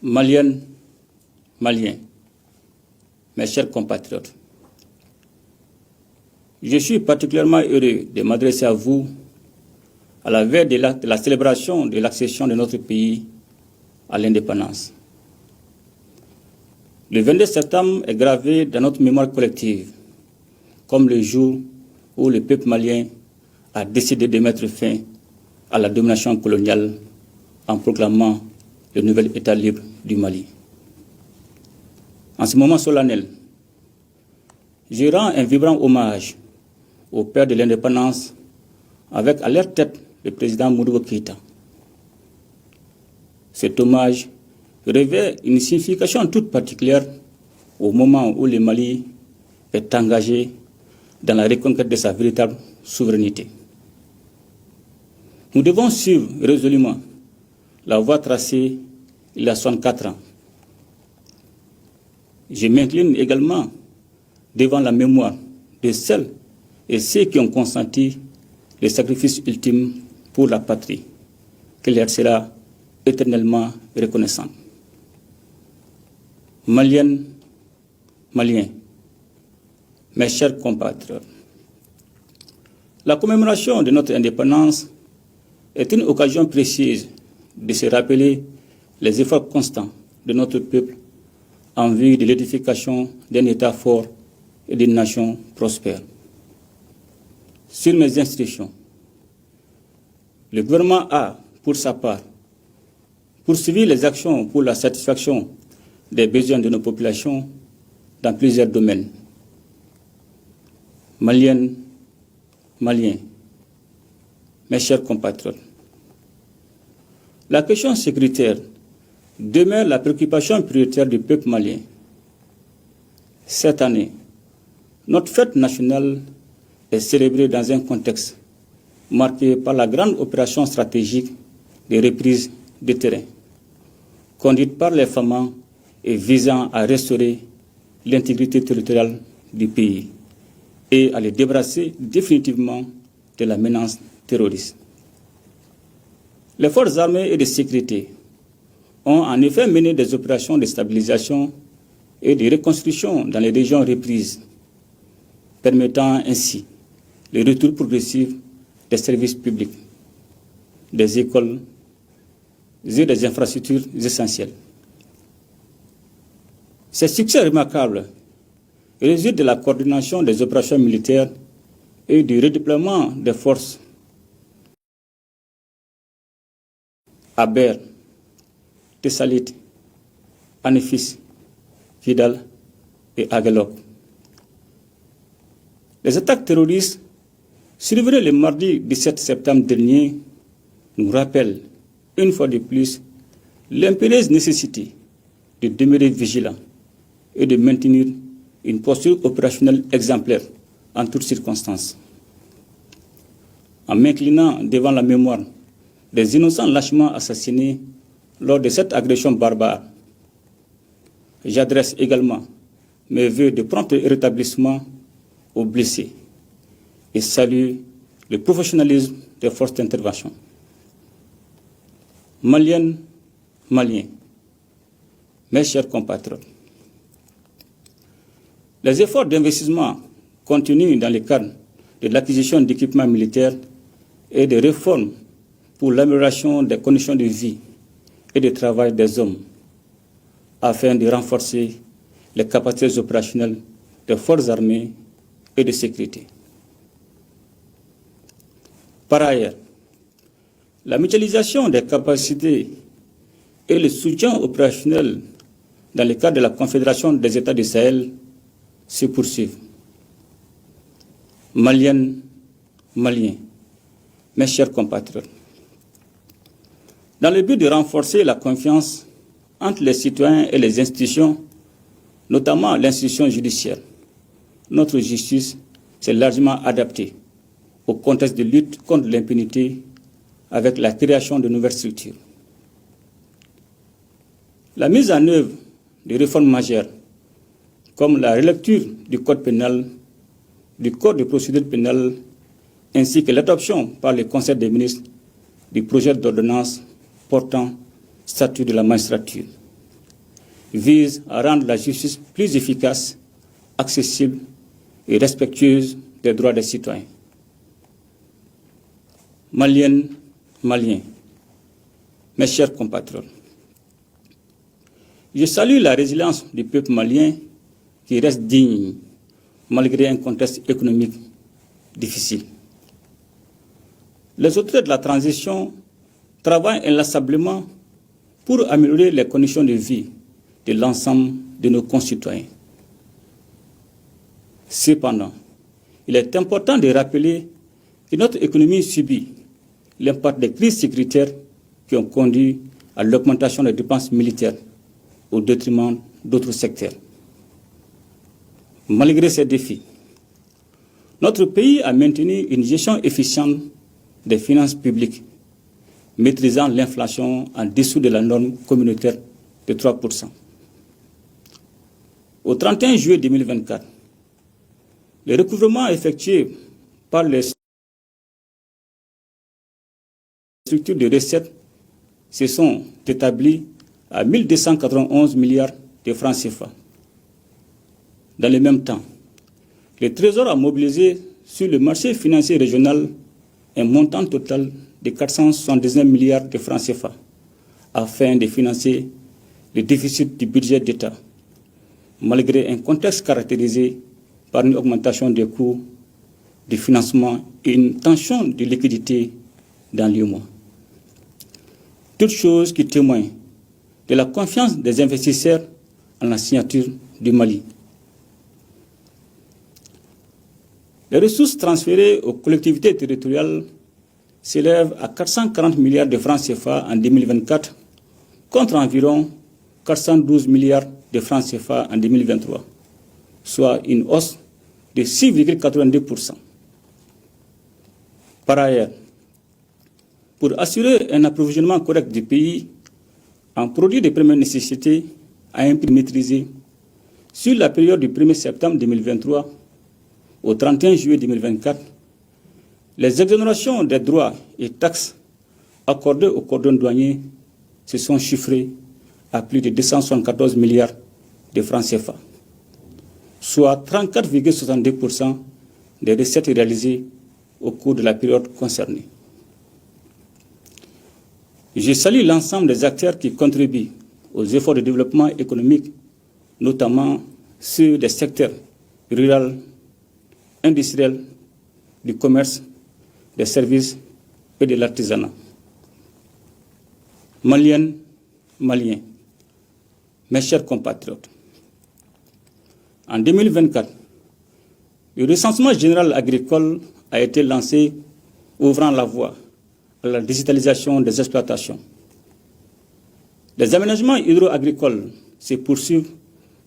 Maliennes, Maliens, mes chers compatriotes, je suis particulièrement heureux de m'adresser à vous à la veille de la célébration de l'accession de notre pays à l'indépendance. Le 22 septembre est gravé dans notre mémoire collective comme le jour où le peuple malien a décidé de mettre fin à la domination coloniale en proclamant le nouvel État libre du Mali. En ce moment solennel, je rends un vibrant hommage au père de l'indépendance avec à leur tête le président Modibo Keïta. Cet hommage revêt une signification toute particulière au moment où le Mali est engagé dans la reconquête de sa véritable souveraineté. Nous devons suivre résolument la voie tracée il y a 64 ans. Je m'incline également devant la mémoire de celles et ceux qui ont consenti le sacrifice ultime pour la patrie, qui leur sera éternellement reconnaissante. Maliennes, Maliens, mes chers compatriotes, la commémoration de notre indépendance est une occasion précieuse de se rappeler les efforts constants de notre peuple en vue de l'édification d'un État fort et d'une nation prospère. Sur mes instructions, le gouvernement a, pour sa part, poursuivi les actions pour la satisfaction des besoins de nos populations dans plusieurs domaines. Maliennes, Maliens, mes chers compatriotes, la question sécuritaire demeure la préoccupation prioritaire du peuple malien. Cette année, notre fête nationale est célébrée dans un contexte marqué par la grande opération stratégique de reprise de terrain, conduite par les FAMA et visant à restaurer l'intégrité territoriale du pays et à le débarrasser définitivement de la menace terroriste. Les forces armées et de sécurité ont en effet mené des opérations de stabilisation et de reconstruction dans les régions reprises, permettant ainsi le retour progressif des services publics, des écoles et des infrastructures essentielles. Ces succès remarquables résultent de la coordination des opérations militaires et du redéploiement des forces à Ber, Tessalit, Anefis, Kidal et Aguelok. Les attaques terroristes survenues le mardi 17 septembre dernier nous rappellent, une fois de plus, l'impérieuse nécessité de demeurer vigilant et de maintenir une posture opérationnelle exemplaire en toutes circonstances. En m'inclinant devant la mémoire des innocents lâchement assassinés lors de cette agression barbare, j'adresse également mes vœux de prompt rétablissement aux blessés et salue le professionnalisme des forces d'intervention. Maliennes, Maliens, mes chers compatriotes, les efforts d'investissement continuent dans le cadre de l'acquisition d'équipements militaires et de réformes pour l'amélioration des conditions de vie et de travail des hommes, afin de renforcer les capacités opérationnelles des forces armées et de sécurité. Par ailleurs, la mutualisation des capacités et le soutien opérationnel dans le cadre de la Confédération des États du Sahel se poursuivent. Maliennes, Maliens, mes chers compatriotes, dans le but de renforcer la confiance entre les citoyens et les institutions, notamment l'institution judiciaire, notre justice s'est largement adaptée au contexte de lutte contre l'impunité avec la création de nouvelles structures. La mise en œuvre de réformes majeures, comme la relecture du Code pénal, du Code de procédure pénale, ainsi que l'adoption par le Conseil des ministres du projet d'ordonnance portant statut de la magistrature, vise à rendre la justice plus efficace, accessible et respectueuse des droits des citoyens. Maliennes, Maliens, mes chers compatriotes, je salue la résilience du peuple malien qui reste digne malgré un contexte économique difficile. Les autorités de la transition travaillent inlassablement pour améliorer les conditions de vie de l'ensemble de nos concitoyens. Cependant, il est important de rappeler que notre économie subit l'impact des crises sécuritaires qui ont conduit à l'augmentation des dépenses militaires au détriment d'autres secteurs. Malgré ces défis, notre pays a maintenu une gestion efficiente des finances publiques, maîtrisant l'inflation en dessous de la norme communautaire de 3%. Au 31 juillet 2024, le recouvrement effectué par les structures de recettes se sont établis à 1 291 milliards de francs CFA. Dans le même temps, le Trésor a mobilisé sur le marché financier régional un montant total de 479 milliards de francs CFA afin de financer le déficit du budget d'État, malgré un contexte caractérisé par une augmentation des coûts de financement et une tension de liquidité dans l'UEMOA. Toutes choses qui témoignent de la confiance des investisseurs en la signature du Mali. Les ressources transférées aux collectivités territoriales s'élèvent à 440 milliards de francs CFA en 2024, contre environ 412 milliards de francs CFA en 2023, soit une hausse de 6,82%. Par ailleurs, pour assurer un approvisionnement correct du pays en produits de première nécessité à un prix maîtrisé, sur la période du 1er septembre 2023 au 31 juillet 2024, les exonérations des droits et taxes accordées aux cordons douaniers se sont chiffrées à plus de 274 milliards de francs CFA, soit 34,62% des recettes réalisées au cours de la période concernée. Je salue l'ensemble des acteurs qui contribuent aux efforts de développement économique, notamment ceux des secteurs rural, industriel, du commerce, des services et de l'artisanat. Maliennes, Maliens, mes chers compatriotes, en 2024, le recensement général agricole a été lancé, ouvrant la voie à la digitalisation des exploitations. Les aménagements hydro-agricoles se poursuivent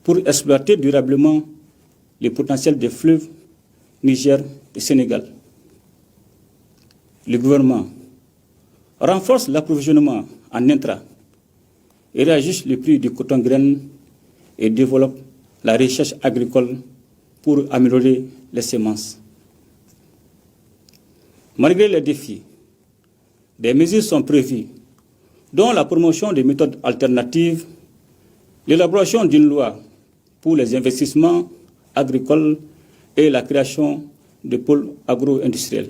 pour exploiter durablement le potentiel des fleuves Niger et Sénégal. Le gouvernement renforce l'approvisionnement en intrants et réajuste le prix du coton-graine et développe la recherche agricole pour améliorer les semences. Malgré les défis, des mesures sont prévues, dont la promotion des méthodes alternatives, l'élaboration d'une loi pour les investissements agricoles et la création de pôles agro-industriels.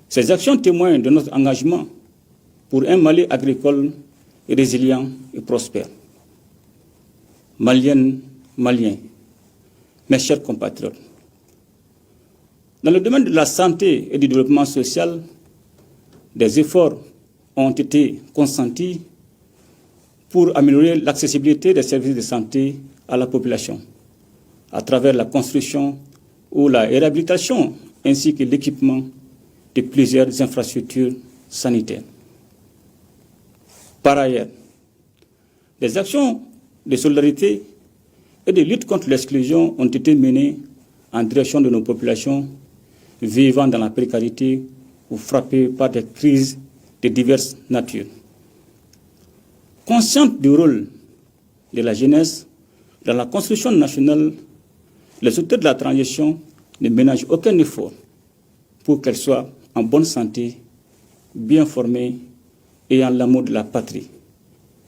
Ces actions témoignent de notre engagement pour un Mali agricole résilient et prospère. Maliennes, Maliens, mes chers compatriotes, dans le domaine de la santé et du développement social, des efforts ont été consentis pour améliorer l'accessibilité des services de santé à la population, à travers la construction ou la réhabilitation ainsi que l'équipement de plusieurs infrastructures sanitaires. Par ailleurs, des actions de solidarité et de lutte contre l'exclusion ont été menées en direction de nos populations vivant dans la précarité ou frappées par des crises de diverses natures. Consciente du rôle de la jeunesse dans la construction nationale, les auteurs de la transition ne ménagent aucun effort pour qu'elle soit en bonne santé, bien formée, ayant l'amour de la patrie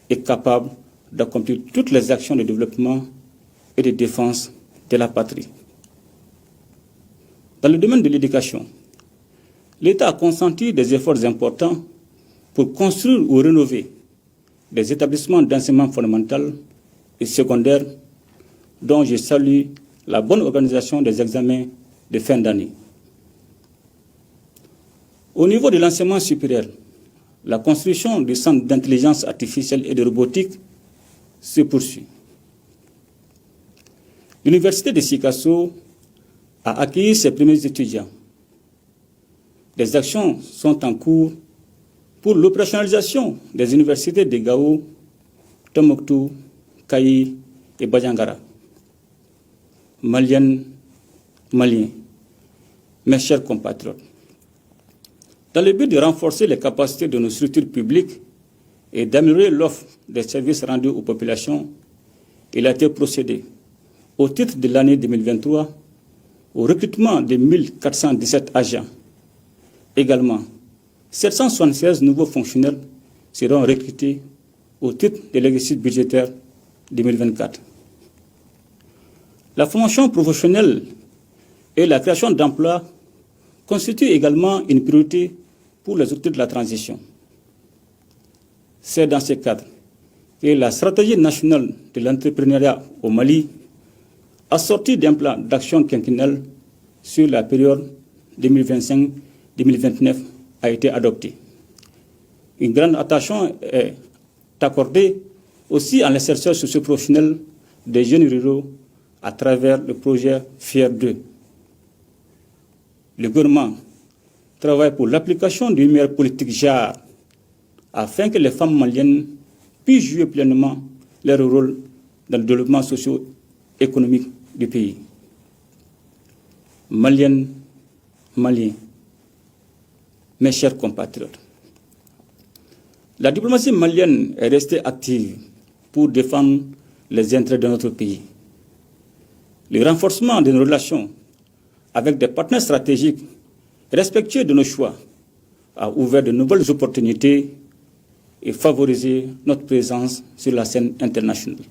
et capable d'accomplir toutes les actions de développement et de défense de la patrie. Dans le domaine de l'éducation, l'État a consenti des efforts importants pour construire ou rénover des établissements d'enseignement fondamental et secondaire dont je salue la bonne organisation des examens de fin d'année. Au niveau de l'enseignement supérieur, la construction du centre d'intelligence artificielle et de robotique se poursuit. L'université de Sikasso a accueilli ses premiers étudiants. Des actions sont en cours pour l'opérationnalisation des universités de Gao, Tombouctou, Kayi et Bajangara. Maliennes, Maliens, mes chers compatriotes, dans le but de renforcer les capacités de nos structures publiques et d'améliorer l'offre des services rendus aux populations, il a été procédé, au titre de l'année 2023, au recrutement de 1417 agents. Également, 776 nouveaux fonctionnaires seront recrutés au titre de l'exercice budgétaire 2024. La formation professionnelle et la création d'emplois constituent également une priorité pour les autorités de la transition. C'est dans ce cadre que la stratégie nationale de l'entrepreneuriat au Mali, assortie d'un plan d'action quinquennal sur la période 2025-2029, a été adoptée. Une grande attention est accordée aussi à l'insertion socio-professionnelle des jeunes ruraux à travers le projet FIER 2. Le gouvernement travaille pour l'application d'une meilleure politique JAR afin que les femmes maliennes puissent jouer pleinement leur rôle dans le développement socio-économique du pays. Maliennes, Maliens, mes chers compatriotes, la diplomatie malienne est restée active pour défendre les intérêts de notre pays. Le renforcement de nos relations avec des partenaires stratégiques respectueux de nos choix a ouvert de nouvelles opportunités et favorisé notre présence sur la scène internationale.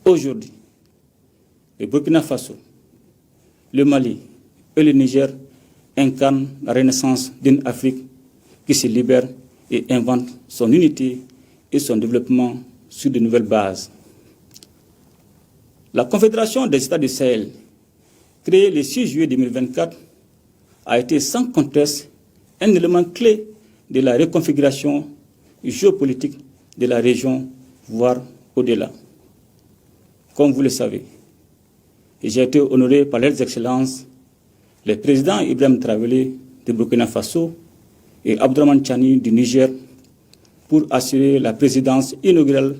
Aujourd'hui, le Burkina Faso, le Mali et le Niger incarnent la renaissance d'une Afrique qui se libère et invente son unité et son développement sur de nouvelles bases. La Confédération des États du Sahel, créée le 6 juillet 2024, a été sans conteste un élément clé de la reconfiguration géopolitique de la région, voire au-delà. Comme vous le savez, j'ai été honoré par leurs excellences, les présidents Ibrahim Traoré de Burkina Faso et Abdourahmane Tchani du Niger, pour assurer la présidence inaugurale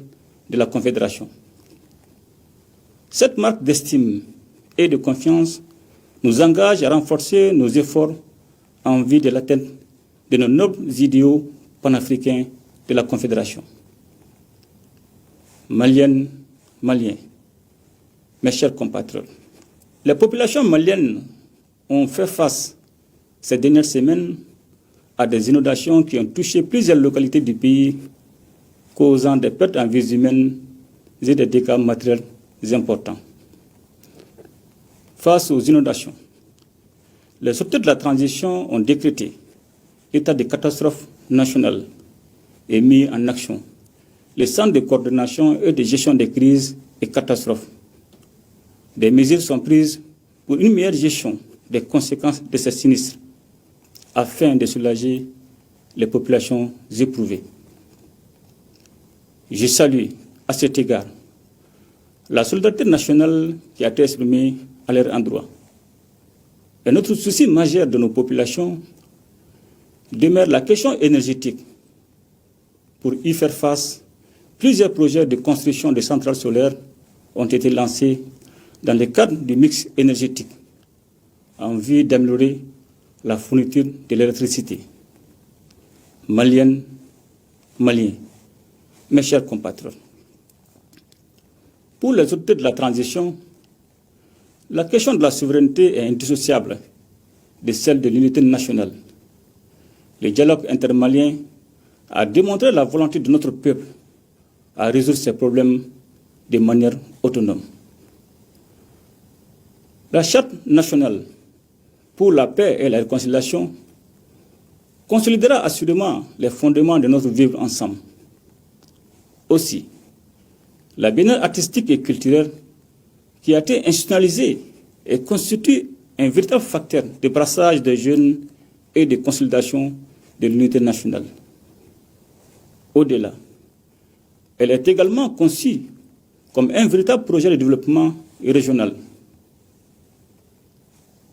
de la Confédération. Cette marque d'estime et de confiance nous engage à renforcer nos efforts en vue de l'atteinte de nos nobles idéaux panafricains de la Confédération. Maliennes, Maliens, mes chers compatriotes, les populations maliennes ont fait face ces dernières semaines à des inondations qui ont touché plusieurs localités du pays, causant des pertes en vies humaines et des dégâts matériels importants. Face aux inondations, les autorités de la transition ont décrété l'état de catastrophe nationale et mis en action les centres de coordination et de gestion des crises et catastrophes. Des mesures sont prises pour une meilleure gestion des conséquences de ces sinistres afin de soulager les populations éprouvées. Je salue à cet égard la solidarité nationale qui a été exprimée à leur endroit. Et notre souci majeur de nos populations demeure la question énergétique. Pour y faire face, plusieurs projets de construction de centrales solaires ont été lancés dans le cadre du mix énergétique en vue d'améliorer la fourniture de l'électricité. Maliennes, Maliens, mes chers compatriotes, pour les autorités de la transition, la question de la souveraineté est indissociable de celle de l'unité nationale. Le dialogue intermalien a démontré la volonté de notre peuple à résoudre ces problèmes de manière autonome. La Charte nationale pour la paix et la réconciliation consolidera assurément les fondements de notre vivre ensemble. Aussi, la biennale artistique et culturelle qui a été institutionnalisée et constitue un véritable facteur de brassage des jeunes et de consolidation de l'unité nationale. Au-delà, elle est également conçue comme un véritable projet de développement régional.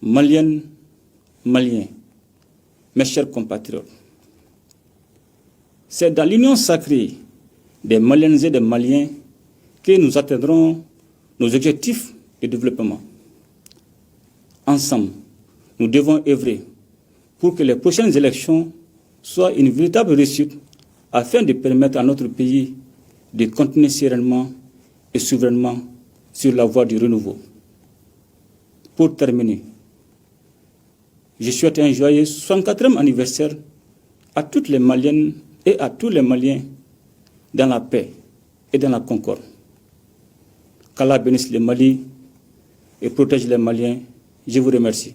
Maliennes, Maliens, mes chers compatriotes, c'est dans l'union sacrée des Maliennes et des Maliens que nous atteindrons nos objectifs de développement. Ensemble, nous devons œuvrer pour que les prochaines élections soient une véritable réussite afin de permettre à notre pays de continuer sereinement et souverainement sur la voie du renouveau. Pour terminer, je souhaite un joyeux 64e anniversaire à toutes les Maliennes et à tous les Maliens dans la paix et dans la concorde. Qu'Allah bénisse le Mali et protège les Maliens. Je vous remercie.